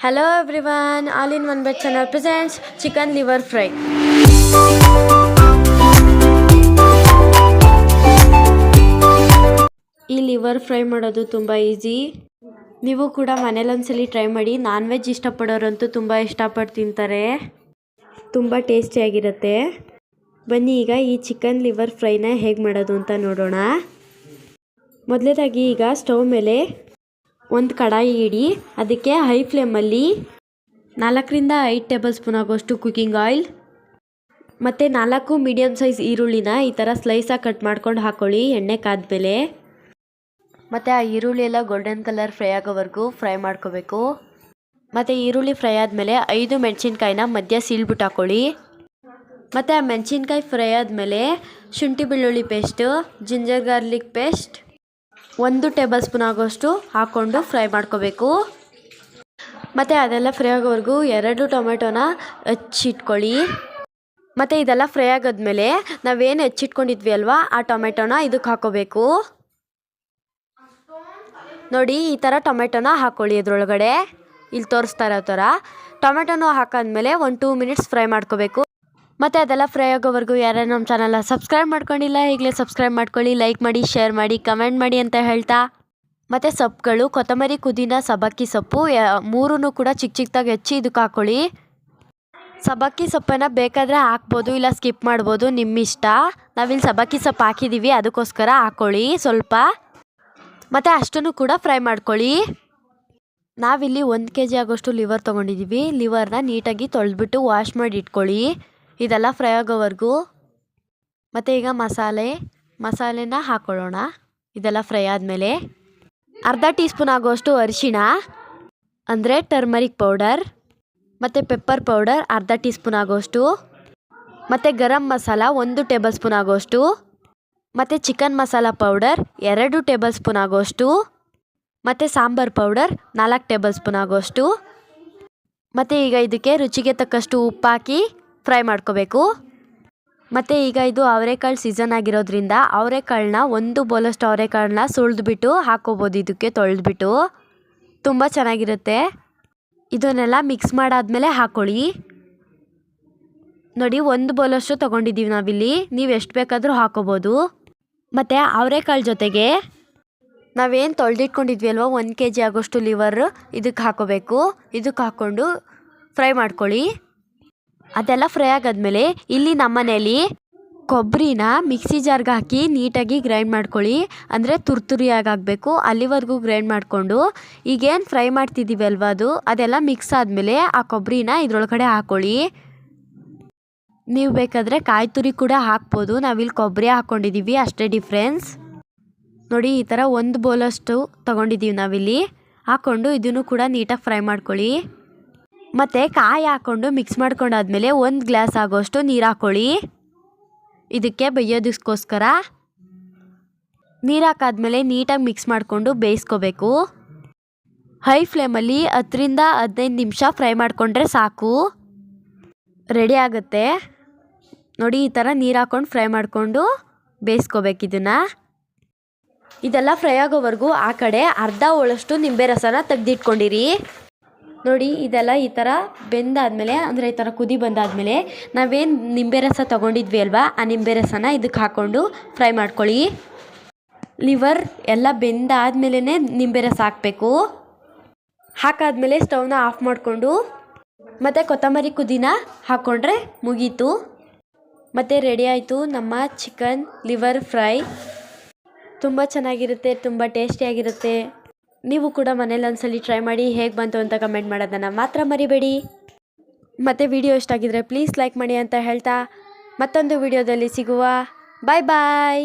Hello everyone, All in One Bed channel presents chicken liver fry. ಈ liver fry ಮಾಡೋದು ತುಂಬ easy. ನೀವು ಕೂಡ ಮನೇಲಿ ಒಂದ್ಸಲಿ ಟ್ರೈ ಮಾಡಿ. ನಾನ್ ವೆಜ್ ಇಷ್ಟಪಡೋರಂತೂ ತುಂಬ ಇಷ್ಟಪಟ್ಟು ತಿಂತಾರೆ. ತುಂಬ ಟೇಸ್ಟಿಯಾಗಿರುತ್ತೆ. ಬನ್ನಿ ಈಗ ಈ ಚಿಕನ್ ಲಿವರ್ ಫ್ರೈನ ಹೇಗೆ ಮಾಡೋದು ಅಂತ ನೋಡೋಣ. ಮೊದಲನೇದಾಗಿ ಈಗ ಸ್ಟವ್ ಮೇಲೆ ಒಂದು ಕಡಾಯಿ ಇಡಿ. ಅದಕ್ಕೆ ಹೈ ಫ್ಲೇಮಲ್ಲಿ 4ರಿಂದ 5 ಟೇಬಲ್ ಸ್ಪೂನ್ ಆಗೋಷ್ಟು ಕುಕ್ಕಿಂಗ್ ಆಯಿಲ್ ಮತ್ತು 4 ಮೀಡಿಯಮ್ ಸೈಜ್ ಈರುಳ್ಳಿನ ಈ ಥರ ಸ್ಲೈಸಾಗಿ ಕಟ್ ಮಾಡ್ಕೊಂಡು ಹಾಕ್ಕೊಳ್ಳಿ ಎಣ್ಣೆ ಕಾದ್ಮೇಲೆ. ಮತ್ತು ಆ ಈರುಳ್ಳಿ ಎಲ್ಲ ಗೋಲ್ಡನ್ ಕಲರ್ ಫ್ರೈ ಆಗೋವರೆಗೂ ಫ್ರೈ ಮಾಡ್ಕೋಬೇಕು. ಮತ್ತು ಈರುಳ್ಳಿ ಫ್ರೈ ಆದಮೇಲೆ 5 ಮೆಣಸಿನ್ಕಾಯಿನ ಮಧ್ಯ ಸೀಳ್ಬಿಟ್ಟು ಹಾಕ್ಕೊಳ್ಳಿ. ಮತ್ತು ಆ ಮೆಣಸಿನ್ಕಾಯಿ ಫ್ರೈ ಆದಮೇಲೆ ಶುಂಠಿ ಬೆಳ್ಳುಳ್ಳಿ paste, ginger garlic paste 1 table spoon ಆಗೋಷ್ಟು ಹಾಕ್ಕೊಂಡು ಫ್ರೈ ಮಾಡ್ಕೋಬೇಕು. ಮತ್ತು ಅದೆಲ್ಲ ಫ್ರೈ ಆಗೋವರೆಗೂ 2 ಟೊಮೆಟೊನ ಹೆಚ್ಚಿಟ್ಕೊಳ್ಳಿ. ಮತ್ತು ಇದೆಲ್ಲ ಫ್ರೈ ಆಗೋದ್ಮೇಲೆ ನಾವೇನು ಹೆಚ್ಚಿಟ್ಕೊಂಡಿದ್ವಿ ಅಲ್ವಾ ಆ ಟೊಮೆಟೊನ ಇದಕ್ಕೆ ಹಾಕೋಬೇಕು. ನೋಡಿ ಈ ಥರ ಟೊಮೆಟೊನ ಹಾಕ್ಕೊಳ್ಳಿ. ಅದರೊಳಗಡೆ ಇಲ್ಲಿ ತೋರಿಸ್ತಾ ಇರೋ ಥರ ಟೊಮೆಟೊನ ಹಾಕಾದ್ಮೇಲೆ 1-2 ಮಿನಿಟ್ಸ್ ಫ್ರೈ ಮಾಡ್ಕೋಬೇಕು. ಮತ್ತು ಅದೆಲ್ಲ ಫ್ರೈ ಆಗೋವರೆಗೂ ಯಾರು ನಮ್ಮ ಚಾನಲ್ನ ಸಬ್ಸ್ಕ್ರೈಬ್ ಮಾಡ್ಕೊಂಡಿಲ್ಲ ಈಗಲೇ ಸಬ್ಸ್ಕ್ರೈಬ್ ಮಾಡ್ಕೊಳ್ಳಿ, ಲೈಕ್ ಮಾಡಿ, ಶೇರ್ ಮಾಡಿ, ಕಮೆಂಟ್ ಮಾಡಿ ಅಂತ ಹೇಳ್ತಾ. ಮತ್ತು ಸೊಪ್ಪುಗಳು ಕೊತ್ತಂಬರಿ, ಪುದೀನ, ಸಬ್ಬಕ್ಕಿ ಸೊಪ್ಪು 3 ಕೂಡ ಚಿಕ್ಕ ಚಿಕ್ಕದಾಗಿ ಹೆಚ್ಚಿ ಇದಕ್ಕೆ ಹಾಕ್ಕೊಳ್ಳಿ. ಸಬ್ಬಕ್ಕಿ ಸೊಪ್ಪನ್ನು ಬೇಕಾದರೆ ಹಾಕ್ಬೋದು, ಇಲ್ಲ ಸ್ಕಿಪ್ ಮಾಡ್ಬೋದು, ನಿಮ್ಮ ಇಷ್ಟ. ನಾವಿಲ್ಲಿ ಸಬ್ಬಕ್ಕಿ ಸೊಪ್ಪು ಹಾಕಿದ್ದೀವಿ ಅದಕ್ಕೋಸ್ಕರ ಹಾಕ್ಕೊಳ್ಳಿ ಸ್ವಲ್ಪ. ಮತ್ತು ಅಷ್ಟನ್ನು ಕೂಡ ಫ್ರೈ ಮಾಡ್ಕೊಳ್ಳಿ. ನಾವಿಲ್ಲಿ 1 kg ಆಗೋಷ್ಟು ಲಿವರ್ ತೊಗೊಂಡಿದ್ದೀವಿ. ಲಿವರ್ನ ನೀಟಾಗಿ ತೊಳೆದ್ಬಿಟ್ಟು ವಾಶ್ ಮಾಡಿ ಇಟ್ಕೊಳ್ಳಿ ಇದೆಲ್ಲ ಫ್ರೈ ಆಗೋವರೆಗೂ. ಮತ್ತು ಈಗ ಮಸಾಲೆನ ಹಾಕ್ಕೊಳ್ಳೋಣ. ಇದೆಲ್ಲ ಫ್ರೈ ಆದಮೇಲೆ ಅರ್ಧ ಟೀ ಸ್ಪೂನ್ ಆಗೋಷ್ಟು ಅರಿಶಿಣ ಅಂದರೆ ಟರ್ಮರಿಕ್ ಪೌಡರ್, ಮತ್ತು ಪೆಪ್ಪರ್ ಪೌಡರ್ ಅರ್ಧ ಟೀ ಸ್ಪೂನ್ ಆಗೋಷ್ಟು, ಮತ್ತು ಗರಂ ಮಸಾಲ 1 ಟೇಬಲ್ ಸ್ಪೂನ್ ಆಗೋಷ್ಟು, ಮತ್ತು chicken masala powder 2 table spoon ಆಗೋಷ್ಟು, ಮತ್ತು ಸಾಂಬಾರ್ ಪೌಡರ್ 4 ಟೇಬಲ್ ಸ್ಪೂನ್ ಆಗೋಷ್ಟು. ಮತ್ತು ಈಗ ಇದಕ್ಕೆ ರುಚಿಗೆ ತಕ್ಕಷ್ಟು ಉಪ್ಪು ಹಾಕಿ ಫ್ರೈ ಮಾಡ್ಕೋಬೇಕು. ಮತ್ತು ಈಗ ಇದು ಅವರೆಕಾಳು ಸೀಸನ್ ಆಗಿರೋದ್ರಿಂದ ಅವರೆಕಾಳನ್ನ 1 ಬೌಲಷ್ಟು ಅವರೆಕಾಳನ್ನ ಸುಳಿದ್ಬಿಟ್ಟು ಹಾಕ್ಕೋಬೋದು. ಇದಕ್ಕೆ ತೊಳೆದ್ಬಿಟ್ಟು ತುಂಬ ಚೆನ್ನಾಗಿರುತ್ತೆ. ಇದನ್ನೆಲ್ಲ ಮಿಕ್ಸ್ ಮಾಡಾದ್ಮೇಲೆ ಹಾಕ್ಕೊಳ್ಳಿ. ನೋಡಿ 1 ಬೌಲಷ್ಟು ತೊಗೊಂಡಿದ್ದೀವಿ ನಾವಿಲ್ಲಿ, ನೀವು ಎಷ್ಟು ಬೇಕಾದರೂ ಹಾಕ್ಕೋಬೋದು. ಮತ್ತು ಅವರೆಕಾಳು ಜೊತೆಗೆ ನಾವೇನು ತೊಳೆದಿಟ್ಕೊಂಡಿದ್ವಿ ಅಲ್ವ 1 kg ಆಗೋಷ್ಟು ಲಿವರ್ ಇದಕ್ಕೆ ಹಾಕ್ಕೋಬೇಕು. ಇದಕ್ಕೆ ಹಾಕ್ಕೊಂಡು ಫ್ರೈ ಮಾಡ್ಕೊಳ್ಳಿ. ಅದೆಲ್ಲ ಫ್ರೈ ಆಗಾದ್ಮೇಲೆ ಇಲ್ಲಿ ನಮ್ಮನೇಲಿ ಕೊಬ್ಬರಿನ ಮಿಕ್ಸಿ ಜಾರ್ಗೆ ಹಾಕಿ ನೀಟಾಗಿ ಗ್ರೈಂಡ್ ಮಾಡ್ಕೊಳ್ಳಿ. ಅಂದರೆ ತುರಿಯಾಗಿ ಆಗಬೇಕು ಅಲ್ಲಿವರೆಗೂ ಗ್ರೈಂಡ್ ಮಾಡಿಕೊಂಡು ಈಗೇನು ಫ್ರೈ ಮಾಡ್ತಿದ್ದೀವಿ ಅಲ್ವ ಅದೆಲ್ಲ ಮಿಕ್ಸ್ ಆದಮೇಲೆ ಆ ಕೊಬ್ಬರಿನ ಇದ್ರೊಳಗಡೆ ಹಾಕ್ಕೊಳ್ಳಿ. ನೀವು ಬೇಕಾದರೆ ಕಾಯಿ ತುರಿ ಕೂಡ ಹಾಕ್ಬೋದು, ನಾವಿಲ್ಲಿ ಕೊಬ್ಬರಿ ಹಾಕ್ಕೊಂಡಿದ್ದೀವಿ ಅಷ್ಟೇ ಡಿಫ್ರೆನ್ಸ್. ನೋಡಿ ಈ ಥರ 1 ಬೌಲಷ್ಟು ತೊಗೊಂಡಿದ್ದೀವಿ ನಾವಿಲ್ಲಿ. ಹಾಕ್ಕೊಂಡು ಇದನ್ನು ಕೂಡ ನೀಟಾಗಿ ಫ್ರೈ ಮಾಡ್ಕೊಳ್ಳಿ. ಮತ್ತು ಕಾಯಿ ಹಾಕ್ಕೊಂಡು ಮಿಕ್ಸ್ ಮಾಡ್ಕೊಂಡಾದ್ಮೇಲೆ 1 ಗ್ಲಾಸ್ ಆಗೋಷ್ಟು ನೀರು ಹಾಕ್ಕೊಳ್ಳಿ. ಇದಕ್ಕೆ ಬೇಯೋದಕ್ಕೋಸ್ಕರ ನೀರು ಹಾಕಾದ್ಮೇಲೆ ನೀಟಾಗಿ ಮಿಕ್ಸ್ ಮಾಡಿಕೊಂಡು ಬೇಯಿಸ್ಕೋಬೇಕು. ಹೈ ಫ್ಲೇಮಲ್ಲಿ 10ರಿಂದ 15 ನಿಮಿಷ ಫ್ರೈ ಮಾಡಿಕೊಂಡ್ರೆ ಸಾಕು, ರೆಡಿ ಆಗುತ್ತೆ. ನೋಡಿ ಈ ಥರ ನೀರು ಹಾಕ್ಕೊಂಡು ಫ್ರೈ ಮಾಡಿಕೊಂಡು ಬೇಯಿಸ್ಕೋಬೇಕು ಇದನ್ನು. ಇದೆಲ್ಲ ಫ್ರೈ ಆಗೋವರೆಗೂ ಆ ಕಡೆ ಅರ್ಧ ಹೋಳಷ್ಟು ನಿಂಬೆ ರಸನ ತೆಗೆದಿಟ್ಕೊಂಡಿರಿ. ನೋಡಿ ಇದೆಲ್ಲ ಈ ಥರ ಬೆಂದಾದಮೇಲೆ ಅಂದರೆ ಈ ಥರ ಕುದಿ ಬಂದಾದಮೇಲೆ ನಾವೇನು ನಿಂಬೆ ರಸ ತೊಗೊಂಡಿದ್ವಿ ಅಲ್ವಾ ಆ ನಿಂಬೆ ರಸನ ಇದಕ್ಕೆ ಹಾಕ್ಕೊಂಡು ಫ್ರೈ ಮಾಡ್ಕೊಳ್ಳಿ. ಲಿವರ್ ಎಲ್ಲ ಬೆಂದಾದ್ಮೇಲೆ ನಿಂಬೆ ರಸ ಹಾಕಬೇಕು. ಹಾಕಾದ್ಮೇಲೆ ಸ್ಟವ್ನ ಆಫ್ ಮಾಡಿಕೊಂಡು ಮತ್ತು ಕೊತ್ತಂಬರಿ ಪುದೀನ ಹಾಕ್ಕೊಂಡ್ರೆ ಮುಗೀತು. ಮತ್ತು ರೆಡಿ ಆಯಿತು ನಮ್ಮ ಚಿಕನ್ ಲಿವರ್ ಫ್ರೈ. ತುಂಬ ಚೆನ್ನಾಗಿರುತ್ತೆ, ತುಂಬ ಟೇಸ್ಟಿಯಾಗಿರುತ್ತೆ. ನೀವು ಕೂಡ ಮನೇಲಿ ಒಂದ್ಸಲಿ ಟ್ರೈ ಮಾಡಿ ಹೇಗೆ ಬಂತು ಅಂತ ಕಮೆಂಟ್ ಮಾಡೋದನ್ನು ಮಾತ್ರ ಮರಿಬೇಡಿ. ಮತ್ತು ವಿಡಿಯೋ ಇಷ್ಟ ಆಗಿದ್ರೆ ಪ್ಲೀಸ್ ಲೈಕ್ ಮಾಡಿ ಅಂತ ಹೇಳ್ತಾ ಮತ್ತೊಂದು ವಿಡಿಯೋದಲ್ಲಿ ಸಿಗುವ. ಬಾಯ್ ಬಾಯ್.